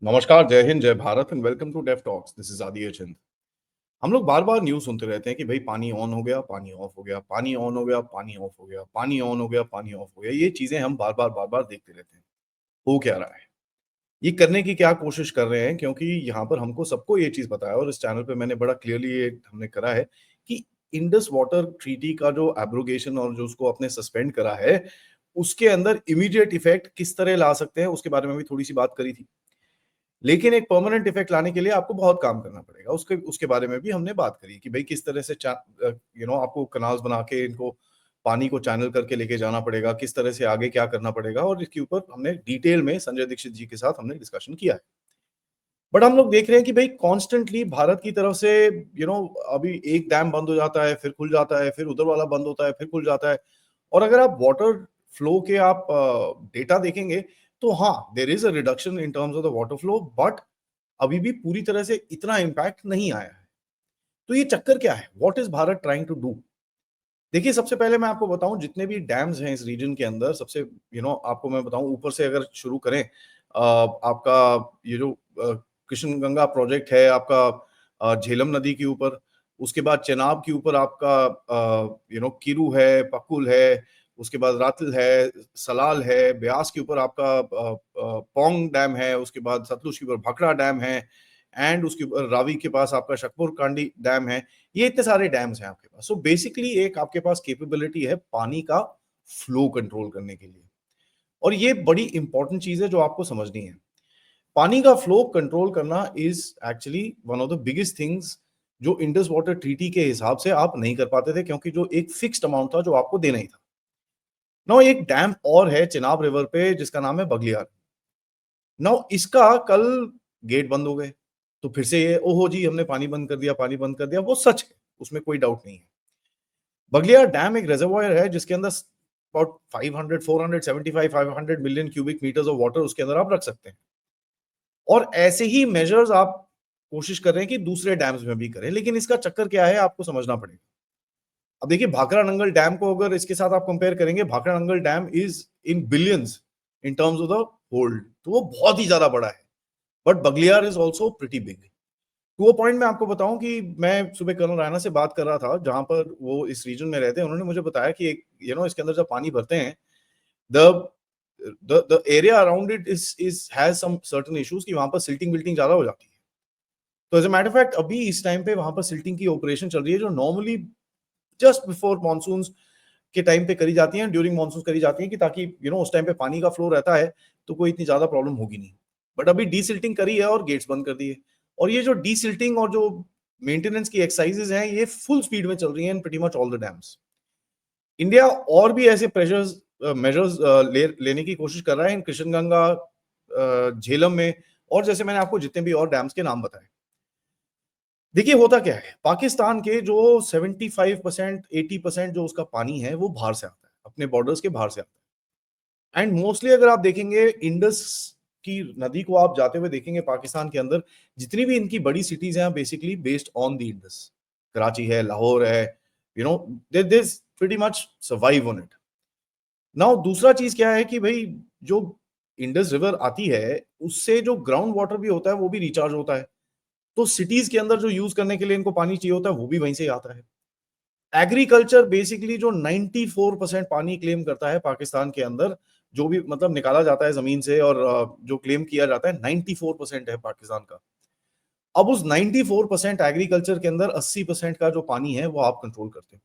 नमस्कार, जय हिंद, जय Bharat and welcome to deaf talks. This is Aditya Chand. हम लोग बार-बार न्यूज़ सुनते रहते हैं कि भाई पानी ऑन हो गया, पानी ऑफ हो गया, पानी ऑन हो गया, पानी ऑफ हो गया, पानी ऑन हो गया, पानी ऑफ हो गया। ये चीज़ें हम बार-बार देखते रहते हैं। हो क्या रहा है? ये करने की क्या कोशिश कर रहे हैं? क्योंकि यहाँ पर हमको सबको ये चीज़ पता है और इस चैनल पे मैंने बड़ा क्लियरली ये हमने करा है कि इंडस वाटर ट्रीटी का जो एब्रोगेशन और जो उसको आपने सस्पेंड करा है, उसके अंदर इमीडिएट इफेक्ट किस तरह ला सकते हैं, उसके बारे में भी थोड़ी-सी बात करी थी। लेकिन एक परमानेंट इफेक्ट लाने के लिए आपको बहुत काम करना पड़ेगा। उसके उसके बारे में भी हमने बात करी कि भई किस तरह से आपको कैनाल्स बना के इनको पानी को चैनल करके लेके जाना पड़ेगा, किस तरह से आगे क्या करना पड़ेगा और इसके ऊपर हमने डिटेल में संजय दीक्षित जी के साथ हमने डिस्कशन किया है। बट हम लोग देख रहे हैं कि भई कॉन्स्टेंटली भारत की तरफ से अभी एक डैम बंद हो जाता है, फिर खुल जाता है, फिर उधर वाला बंद होता है, फिर खुल जाता है। और अगर आप वाटर फ्लो के आप डेटा देखेंगे, तो हाँ, there is a reduction in terms of the water flow but अभी भी पूरी तरह से इतना इम्पैक्ट नहीं आया है। तो ये चक्कर क्या है? What is Bharat trying to do? देखिए, सबसे पहले मैं आपको बताऊँ जितने भी डैम्स हैं इस रीजन के अंदर सबसे आपको मैं बताऊँ ऊपर से अगर शुरू करें आपका ये जो कृष्ण गंगा प्रोजेक्ट है आपका झेलम नदी के ऊपर, उसके बाद चेनाब के ऊपर आपका किरू है, पकुल है, उसके बाद रातिल है, सलाल है, ब्यास के ऊपर आपका पौंग डैम है, उसके बाद सतलुज के ऊपर भाखड़ा डैम है एंड उसके ऊपर रावी के पास आपका शकपुर कांडी डैम है। ये इतने सारे डैम्स हैं आपके पास। सो बेसिकली एक आपके पास कैपेबिलिटी है पानी का फ्लो कंट्रोल करने के लिए और ये बड़ी इंपॉर्टेंट चीज है जो आपको समझनी है। पानी का फ्लो कंट्रोल करना is actually one of the biggest things जो इंडस वाटर ट्रीटी के हिसाब से आप नहीं कर पाते थे क्योंकि जो एक फिक्स्ड अमाउंट था जो आपको देना ही था। नाउ एक डैम और है चिनाब रिवर पे जिसका नाम है बगलियार। नाउ इसका कल गेट बंद हो गए, तो फिर से ये ओहो जी हमने पानी बंद कर दिया, पानी बंद कर दिया, वो सच है, उसमें कोई डाउट नहीं है। बगलियार डैम एक रिजर्वॉयर है जिसके अंदर about 500 475 500 million cubic metres of water उसके अंदर आप रख सकते हैं। और ऐसे ही मेजर्स आप कोशिश कर रहे हैं कि दूसरे डैम्स में भी करें, लेकिन इसका चक्कर क्या है आपको समझना पड़ेगा। अब देखिए भाखड़ा नंगल डैम को अगर इसके साथ आप कंपेयर करेंगे, Bhakra Nangal dam is in billions in terms of the hold, तो वो बहुत ही ज्यादा बड़ा है। But Baglihar is also pretty big. To a point मैं आपको बताऊं कि मैं सुबह कर्नल राणा से बात कर रहा था जहां पर वो इस रीजन में रहते हैं। उन्होंने मुझे बताया कि एक इसके अंदर जब पानी भरते हैं the the area around it is has some certain issues कि वहां पर सिल्टिंग विल्टिंग ज्यादा हो जाती है। तो एज अ मैटर फैक्ट अभी इस टाइम पे वहां पर सिल्टिंग की ऑपरेशन चल रही है जो नॉर्मली जस्ट बिफोर मानसून के टाइम पे करी जाती हैं, ड्यूरिंग मानसून करी जाती हैं कि ताकि उस टाइम पे पानी का फ्लो रहता है तो कोई इतनी ज्यादा प्रॉब्लम होगी नहीं। बट अभी डीसिल्टिंग करी है और गेट्स बंद कर दिए। और ये जो डीसिल्टिंग और जो मेंटेनेंस की एक्सरसाइजेज हैं ये फुल स्पीड में चल रही हैं in pretty much all the dams. India और भी ऐसे प्रेशर्स मेजर्स लेने की कोशिश कर रहा है इन कृष्णगंगा झेलम में और जैसे मैंने आपको जितने भी और डैम्स के नाम बताए। देखिए होता क्या है, पाकिस्तान के जो 75% 80% जो उसका पानी है वो बाहर से आता है, अपने बॉर्डर्स के बाहर से आता है। एंड मोस्टली अगर आप देखेंगे इंडस की नदी को आप जाते हुए देखेंगे पाकिस्तान के अंदर, जितनी भी इनकी बड़ी सिटीज हैं basically based on the Indus. Karachi है, लाहौर है, they this pretty much survive on it. Now दूसरा चीज क्या है कि भाई जो इंडस रिवर आती है उससे जो ग्राउंड वाटर भी होता है वो भी रिचार्ज होता है। तो सिटीज के अंदर जो यूज करने के लिए इनको पानी चाहिए होता है वो भी वहीं से आता है। एग्रीकल्चर बेसिकली जो 94% पानी क्लेम करता है पाकिस्तान के अंदर, जो भी मतलब निकाला जाता है जमीन से और जो क्लेम किया जाता है 94% है पाकिस्तान का। अब उस 94% एग्रीकल्चर के अंदर 80% का जो पानी है वो आप कंट्रोल करते हो।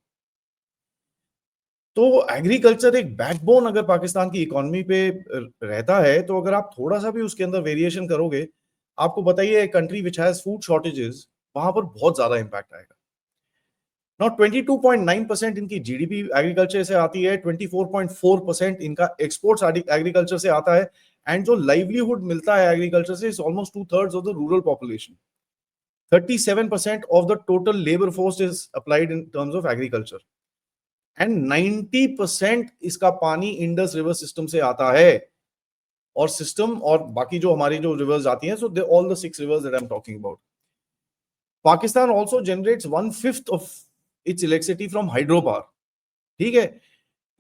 तो एग्रीकल्चर एक बैकबोन अगर पाकिस्तान की इकोनॉमी पे रहता है तो अगर आप थोड़ा सा भी उसके अंदर वेरिएशन करोगे, आपको बताइए country which has food shortages वहां पर बहुत ज्यादा इंपैक्ट आएगा। नाउ 22.9% इनकी जीडीपी एग्रीकल्चर से आती है, 24.4% इनका एक्सपोर्ट्स एग्रीकल्चर से आता है। एंड जो लाइवलीहुड मिलता है एग्रीकल्चर से is almost 2/3 of the rural population. 37% of the total labour force is applied in terms of agriculture. And 90% इसका पानी इंडस रिवर सिस्टम से आता है। और सिस्टम और बाकी जो हमारी जो रिवर्स आती हैं, so they all the 6 rivers that I am talking about. Pakistan also generates 1/5 of its electricity from hydro power. ठीक है।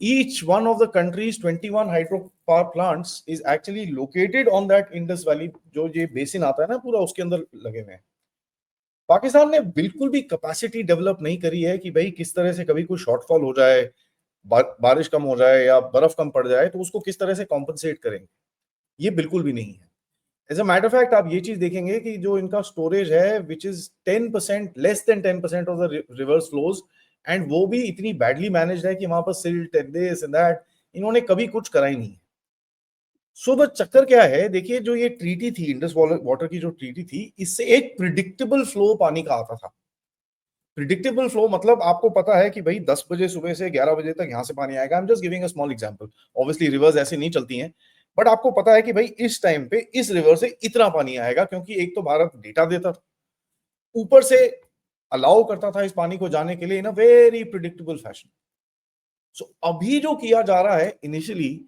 each one of the country's 21 hydropower plants is actually located on that Indus Valley, जो ये basin आता है ना पूरा, उसके अंदर लगे हुए हैं। पाकिस्तान ने बिल्कुल भी कैपेसिटी डेवलप नहीं करी है कि भाई किस तरह से कभी कोई शॉर्टफॉल हो जाए, बारिश कम हो जाए या बर्फ कम पड़ जाए तो उसको किस तरह से कॉम्पनसेट करेंगे, ये बिल्कुल भी नहीं है। As a matter of fact आप ये चीज देखेंगे कि जो इनका स्टोरेज है which is 10%, less than 10% of the rivers flows, and वो भी इतनी बैडली मैनेज्ड है कि वहां पर silt and this and that, इन्होंने कभी कुछ करा ही नहीं। सो द चक्कर क्या है, देखिए जो ये ट्रीटी थी, इंडस वाटर की जो ट्रीटी थी, इससे एक प्रिडिक्टेबल फ्लो पानी का आता था। प्रिडिक्टेबल फ्लो मतलब आपको पता है कि भाई 10 बजे सुबह से 11 बजे तक यहाँ से पानी आएगा। I am just giving a small example, obviously reverse ऐसे नहीं चलती हैं, बट आपको पता है कि भाई इस टाइम पे इस रिवर से इतना पानी आएगा, क्योंकि एक तो भारत डेटा देता था, ऊपर से अलाउ करता था इस पानी को जाने के लिए इन अ वेरी प्रिडिक्टेबल फैशन। सो अभी जो किया जा रहा है initially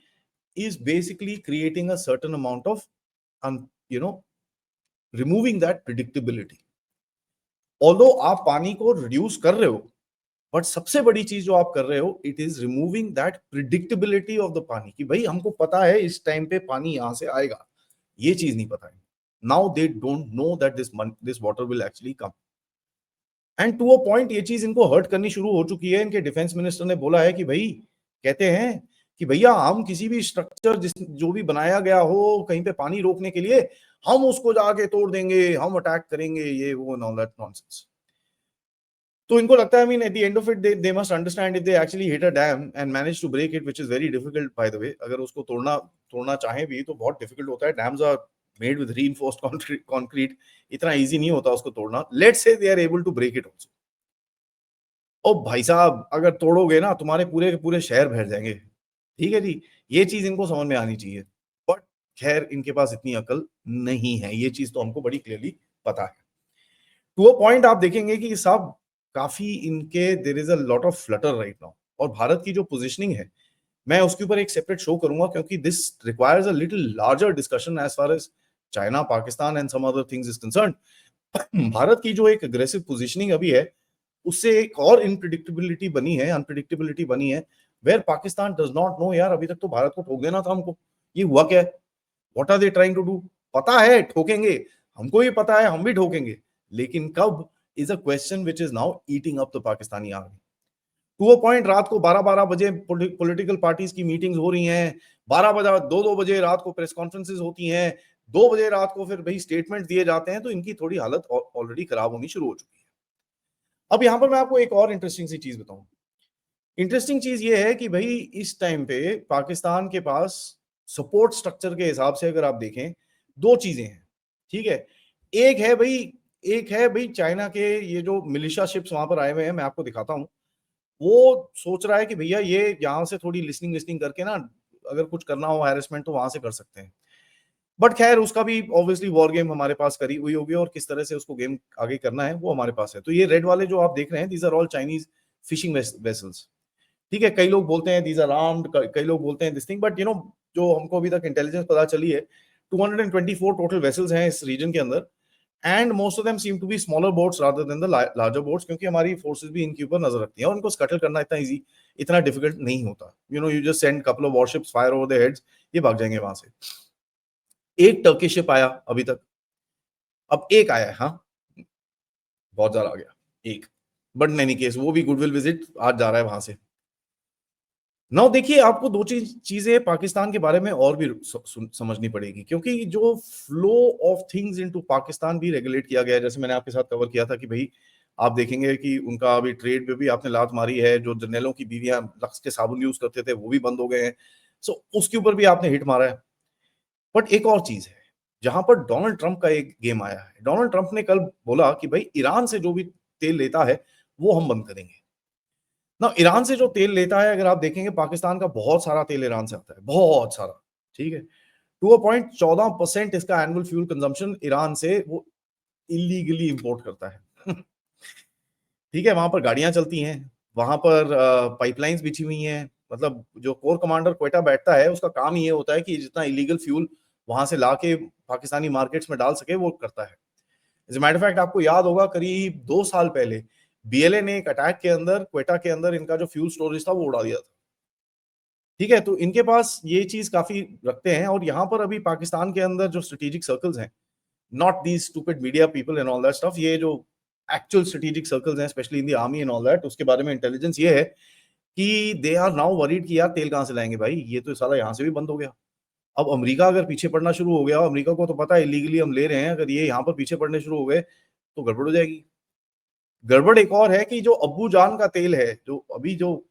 is basically creating a certain amount of you know removing that predictability. Although आप पानी को रिड्यूस कर रहे हो, बट सबसे बड़ी चीज जो आप कर रहे हो, it is removing that predictability of the पानी, कि भाई हमको पता है इस टाइम पे पानी यहां से आएगा, ये चीज नहीं पता है। Now they don't know that this water will actually come, and to a point ये चीज इनको हर्ट करनी शुरू हो चुकी है। इनके डिफेंस मिनिस्टर ने बोला है कि भाई, कहते हैं कि भैया हम किसी भी स्ट्रक्चर जिस जो भी बनाया गया हो कहीं पे पानी रोकने के लिए, हम उसको जाके तोड़ देंगे, हम अटैक करेंगे, ये वो एंड ऑल दैट नॉनसेंस। तो इनको लगता है, I mean at the end of it they must understand, if they actually hit a dam and manage to break it, which is very difficult by the way, अगर उसको तोड़ना तोड़ना चाहे भी तो बहुत डिफिकल्ट होता है। Dams are made with reinforced concrete, इतना इजी नहीं होता उसको तोड़ना। Let's say they are able to break it also, ओ भाई साहब अगर तोड़ोगे ना तुम्हारे पूरे के पूरे शहर बह जाएंगे। ठीक है जी, ये चीज इनको समझ में आनी चाहिए, बट खैर इनके पास इतनी अकल नहीं है, ये चीज तो हमको बड़ी क्लियरली पता है। टू अ पॉइंट आप देखेंगे कि सब काफी इनके there is a lot of flutter right now, और भारत की जो पोजीशनिंग है मैं उसके ऊपर एक सेपरेट शो करूंगा, क्योंकि this requires a little larger discussion as far as China, Pakistan and some other things is concerned. Bharat की जो एक अग्रेसिव पोजीशनिंग अभी है, उससे एक और इनप्रिडिक्टेबिलिटी बनी है, अनप्रिडिक्टेबिलिटी बनी है, where Pakistan does not know यार अभी तक तो भारत को ठोक देना था हमको, ये हुआ क्या है, what are they trying to do. पता है ठोकेंगे, हमको भी पता है हम भी ठोकेंगे, लेकिन कब is a question which is now eating up the Pakistani army. To a point रात को 12-12 बजे पॉलिटिकल पार्टीज की मीटिंग्स हो रही हैं, 12 बजे 2-2 बजे रात को प्रेस कॉन्फ्रेंसेस होती हैं, 2 बजे रात को फिर भाई स्टेटमेंट दिए जाते हैं, तो इनकी थोड़ी हालत ऑलरेडी खराब होनी शुरू हो चुकी है। अब यहां पर मैं आपको एक और इंटरेस्टिंग सी चीज बताऊं। इंटरेस्टिंग चीज ये है कि भाई इस टाइम पे पाकिस्तान के पास सपोर्ट स्ट्रक्चर के हिसाब से अगर आप देखें, दो चीजें हैं। ठीक है, एक है भाई एक है भाई चाइना के ये जो मिलिशिया शिप्स वहां पर आए हुए हैं, मैं आपको दिखाता हूं। वो सोच रहा है कि भैया ये यहाँ से थोड़ी लिसनिंग लिसनिंग करके ना, अगर कुछ करना हो हैरेसमेंट तो वहां से कर सकते हैं। बट खैर उसका भी ऑब्वियसली वॉर गेम हमारे पास करी हुई होगी, और किस तरह से उसको गेम आगे करना है वो हमारे पास है। तो ये रेड वाले जो आप देख रहे हैं, these are all Chinese fishing vessels. ठीक है, कई लोग बोलते हैं दीज आर आर्म्ड, कई लोग बोलते हैं दिस थिंग, बट जो हमको अभी तक इंटेलिजेंस पता चली है, 224 टोटल वेसल्स हैं इस रीजन के अंदर, and most of them seem to be smaller boats rather than the larger boats, क्योंकि हमारी फोर्सेस भी इनके ऊपर नजर रखती हैं, और इनको स्कटल करना इतना इजी, इतना डिफिकल्ट नहीं होता। You just send couple of warships, fire over the heads, ये भाग जाएंगे वहां से। एक टर्किश शिप आया अभी तक, अब एक आया है, हाँ बहुत ज्यादा आ गया एक, बट इन एनी केस वो भी गुडविल विजिट आज जा रहा है वहां से। नाउ देखिए, आपको दो चीजें पाकिस्तान के बारे में और भी समझनी पड़ेगी, क्योंकि जो flow of things into Pakistan भी रेगुलेट किया गया है। जैसे मैंने आपके साथ कवर किया था कि भाई आप देखेंगे कि उनका अभी ट्रेड पे भी आपने लात मारी है, जो जर्नलों की बीवियां लक्स के साबुन यूज करते थे वो भी बंद हो गए हैं। सो उसके ऊपर भी आपने हिट मारा है। बट एक और चीज है जहां पर डोनाल्ड ट्रंप का एक गेम आया है। डोनाल्ड ट्रंप ने कल बोला कि भाई ईरान से जो भी तेल लेता है वो हम बंद करेंगे ना। ईरान से जो तेल लेता है, अगर आप देखेंगे पाकिस्तान का बहुत सारा तेल ईरान से आता है, बहुत सारा। ठीक है, टू अ पॉइंट 14% इसका एनुअल फ्यूल कंजम्पशन ईरान से वो इलीगली इंपोर्ट करता है। ठीक है, वहां पर गाड़ियां चलती हैं, वहां पर पाइपलाइंस बिछी हुई हैं, मतलब जो कोर कमांडर क्वेटा बैठता है उसका काम ये होता है कि जितना इलीगल फ्यूल वहां से लाके पाकिस्तानी मार्केट्स में डाल सके वो करता है। एज मैटर फैक्ट आपको याद होगा करीब 2 साल पहले बीएलए ने एक अटैक के अंदर क्वेटा के अंदर इनका जो फ्यूल स्टोरेज था वो उड़ा दिया था। ठीक है, तो इनके पास ये चीज काफी रखते हैं। और यहाँ पर अभी पाकिस्तान के अंदर जो स्ट्रेटेजिक सर्कल्स हैं, not these stupid media people and all that stuff, ये जो एक्चुअल स्ट्रेटेजिक सर्कल्स हैं specially in the army and all that, उसके बारे में इंटेलिजेंस ये है कि दे आर नाउ वरीड कि यार तेल कहाँ से लाएंगे भाई, ये तो सारा यहाँ से भी बंद हो गया। अब अमेरिका अगर पीछे पड़ना शुरू हो गया, अमेरिका को तो पता है इलीगली हम ले रहे हैं, अगर ये यहाँ पर पीछे पड़ने शुरू हो गए तो गड़बड़ हो जाएगी। गड़बड़ एक और है कि जो अब्बू जान का तेल है, जो अभी जो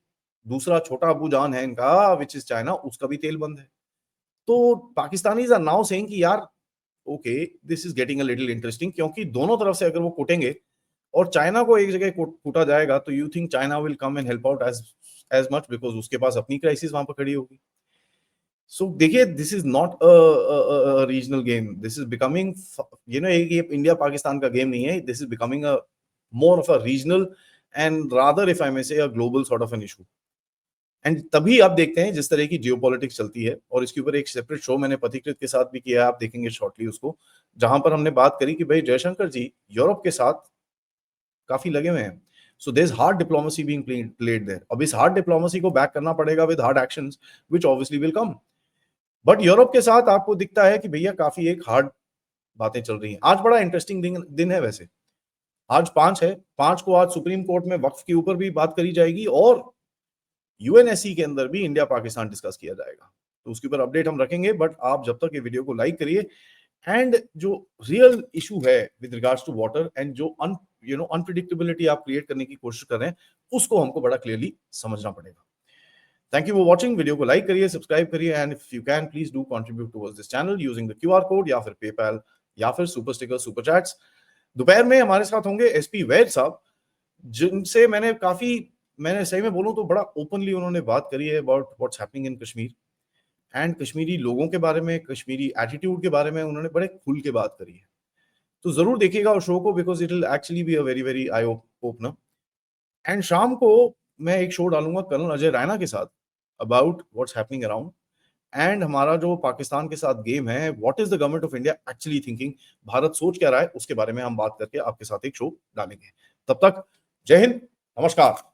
दूसरा छोटा अब्बू जान है इनका विच इज चाइना, उसका भी तेल बंद है। तो पाकिस्तानीज आर नाउ सेइंग कि यार okay, this is getting a little interesting, क्योंकि दोनों तरफ से अगर वो कूटेंगे और चाइना को एक जगह कूटा जाएगा तो you think China will come and help out as much, because उसके पास अपनी क्राइसिस वहां पर खड़ी होगी। सो देखिए, this is not a regional game, this is becoming, ये इंडिया पाकिस्तान का गेम नहीं है, this is becoming a more of a regional and rather if I may say a global sort of an issue. And तभी आप देखते हैं जिस तरह की जियोपॉलिटिक्स चलती है, और इसके ऊपर एक सेपरेट शो मैंने पथिकृत के साथ भी किया है, आप देखेंगे शॉर्टली उसको, जहां पर हमने बात करी कि भाई जयशंकर जी यूरोप के साथ काफी लगे हुए हैं। So there is hard diplomacy being played there. अब इस हार्ड डिप्लोमेसी को बैक करना पड़ेगा with hard actions which obviously will come. But Europe के साथ आपको दिखता है कि भैया काफी एक हार्ड बातें चल रही हैं। आज बड़ा इंटरेस्टिंग दिन है वैसे, आज 5 है, 5 को आज सुप्रीम कोर्ट में वक्फ के ऊपर भी बात करी जाएगी और यूएनएससी के अंदर भी इंडिया पाकिस्तान डिस्कस किया जाएगा। तो उसके ऊपर अपडेट हम रखेंगे, बट आप जब तक ये वीडियो को लाइक करिए। एंड जो रियल इशू है with regards to water and जो अनप्रिडिक्टेबिलिटी आप क्रिएट करने की कोशिश कर रहे हैं, उसको हमको बड़ा क्लियरली समझना पड़ेगा। Thank you for watching, video को लाइक करिए, सब्सक्राइब करिए, and if you can please do contribute towards this channel using the QR code या फिर पेपैल या फिर सुपर स्टिकर सुपर चैट्स। दोपहर में हमारे साथ होंगे एसपी वैद साहब, जिनसे मैंने सही में बोलूं तो बड़ा ओपनली उन्होंने बात करी है about what's happening in Kashmir and Kashmiri लोगों के बारे में, कश्मीरी एटीट्यूड के बारे में उन्होंने बड़े खुल के बात करी है। तो जरूर देखिएगा उस शो को, because it will actually be a very very eye opener. And शाम को मैं एक शो डालूंगा कर्नल अजय रैना के साथ about what's happening around and हमारा जो पाकिस्तान के साथ गेम है, what is the government of India actually thinking, Bharat सोच क्या रहा है, उसके बारे में हम बात करके आपके साथ एक शो डालेंगे। तब तक जय हिंद, नमस्कार।